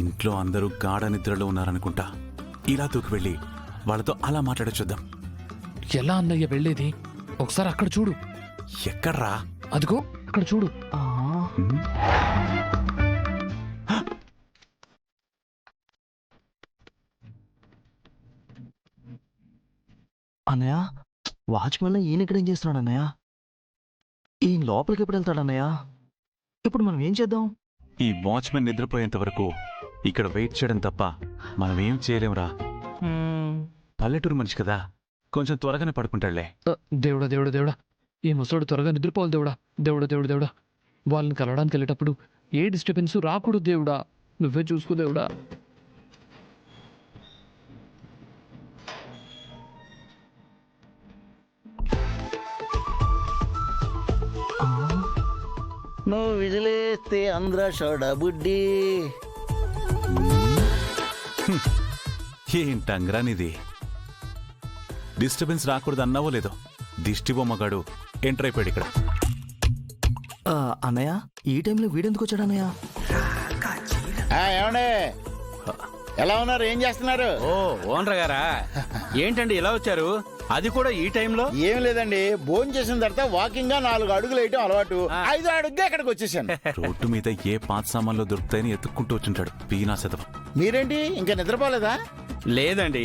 ఇంట్లో అందరూ గాఢ నిద్రలో ఉన్నారనుకుంటా. ఇలా దూకి వెళ్ళి వాళ్ళతో అలా మాట్లాడొచ్చుద్దాం. ఎలా అన్నయ్య వెళ్ళేది? ఒకసారి అక్కడ చూడు. ఎక్కడ్రా? అదిగో అక్కడ చూడు. అన్నయ్య, వాచ్మెన్ ఈయన ఇక్కడ ఏం చేస్తున్నాడు అన్నయ్య? ఈయన లోపలికి ఎప్పుడు వెళ్తాడు అన్నయ్య? ఇప్పుడు మనం ఏం చేద్దాం? ఈ వాచ్మెన్ నిద్రపోయేంత వరకు ఇక్కడ వెయిట్ చేయడం తప్ప మనం ఏం చేయలేంరా. పల్లెటూరు మనిషి కదా, కొంచెం త్వరగానే పడుకుంటాడులే. దేవుడా దేవుడా దేవుడా, ఈ ముసడు త్వరగా నిద్రపోవాలి దేవుడా. దేవుడా దేవుడా దేవుడా, వాళ్ళని కలవడానికి వెళ్ళేటప్పుడు ఏ డిస్టర్బెన్స్ రాకూడదు దేవుడా. నువ్వే చూసుకో దేవుడా. నువ్వు విజిలేస్తే ఆంధ్ర సోడా బుడ్డి. ఏంటంగ్రా నీది? డిస్టర్బెన్స్ రాకూడదు అన్నావో లేదో, దిష్టి బొమ్మగాడు ఎంటర్ అయిపోయాడు ఇక్కడ. అన్నయ్య, ఈ టైంలో వీడెందుకు వచ్చాడు అన్నయ్య? ఏమండే, ఎలా ఉన్నారు? ఏం చేస్తున్నారు? ఓ ఓనర్ గారా, ఏంటండి ఇలా వచ్చారు? అది కూడా ఈ టైంలో? ఏం లేదండి, భోజనం చేసిన తర్వాత వాకింగ్ గా 4 అడుగులు వేయటం అలవాటు. 5 అడుగుగా ఇక్కడికి వచ్చేసాను. రోడ్డు మీద ఏ పాత సామాన్లు దొరుకుతాయని ఎత్తుక్కుంటూ వచ్చుంటాడు పీనా శతవం. మీరేంటి ఇంకా నిద్రపోలేదా? లేదండి,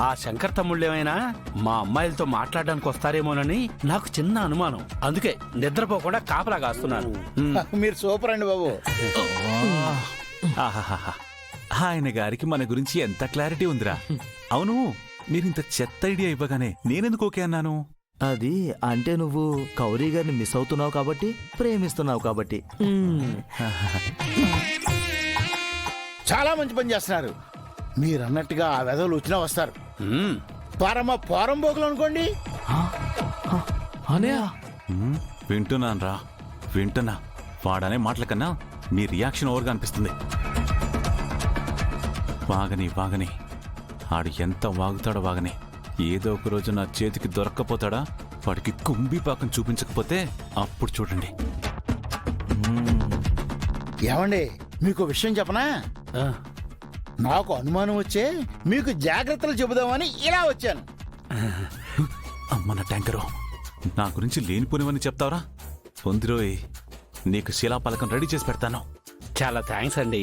ఆ శంకర్ తమ్ముళ్ళు ఏమైనా మా అమ్మాయిలతో మాట్లాడడానికి వస్తారేమోనని నాకు చిన్న అనుమానం. అందుకే నిద్రపోకుండా కాపలా కాస్తున్నాను. మీరు సూపర్ అండి బాబు. ఆహాహాహా. ఆయన గారికి మన గురించి ఎంత క్లారిటీ ఉందిరా. అవును, మీరింత చెత్త ఐడియా ఇవ్వగానే నేనెందుకు ఓకే అన్నాను? అది అంటే నువ్వు కౌరీ గారిని మిస్ అవుతున్నావు కాబట్టి, ప్రేమిస్తున్నావు కాబట్టి. చాలా మంచి పని చేస్తున్నారు. మీరు అన్నట్టుగా ఆ వెధవులు వచ్చినా వస్తారు. పరమ పోరంబోకులు అనుకోండి. అన్నయ్య వింటున్నాను రా, వింటున్నా. వాడనే మాటల కన్నా మీ రియాక్షన్ ఓవర్గా అనిపిస్తుంది. వాగని వాగని, ఆడు ఎంత వాగుతాడో వాగని. ఏదో ఒక రోజు నా చేతికి దొరక్కపోతాడా? వాడికి కుంభీపాకం చూపించకపోతే అప్పుడు చూడండి. ఏమండి, మీకు విషయం చెప్పనా? నాకు అనుమానం వచ్చే మీకు జాగ్రత్తలు చెబుదామని ఇలా వచ్చాను. అమ్మన ట్యాంకరు, నా గురించి లేనిపోనివని చెప్తావరా? పొందిరోయ్, నీకు శిలాపలకం రెడీ చేసి పెడతాను. చాలా థ్యాంక్స్ అండి,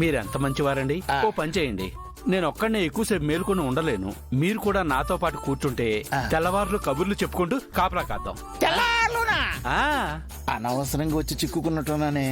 మీరెంత మంచివారండి. ఓ పని చేయండి, నేను ఒక్కడనే ఎక్కువసేపు మేలుకొని ఉండలేను. మీరు కూడా నాతో పాటు కూర్చుంటే తెల్లవారులు కబుర్లు చెప్పుకుంటూ కాపలా కాద్దాం. తెల్లార్లునా? ఆ అనవసరంగా వచ్చి చిక్కుకున్నట్టున్నానే.